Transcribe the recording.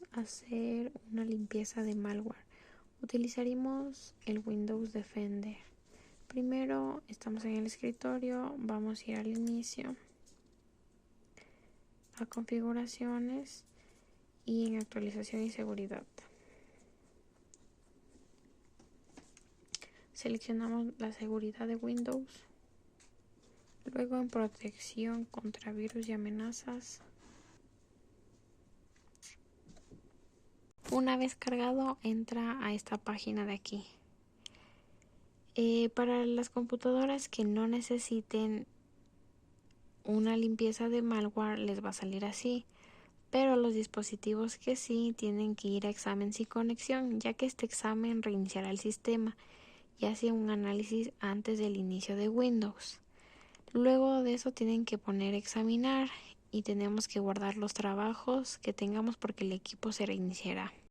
vamos a hacer una limpieza de malware. Utilizaremos el Windows Defender. Primero estamos en el escritorio, vamos a ir al inicio, a configuraciones y en actualización y seguridad. Seleccionamos la seguridad de Windows, luego en protección contra virus y amenazas. Una vez cargado, entra a esta página de aquí. Para las computadoras que no necesiten una limpieza de malware les va a salir así, pero los dispositivos que sí tienen que ir a examen sin conexión, ya que este examen reiniciará el sistema y hace un análisis antes del inicio de Windows. Luego de eso tienen que poner examinar y tenemos que guardar los trabajos que tengamos porque el equipo se reiniciará.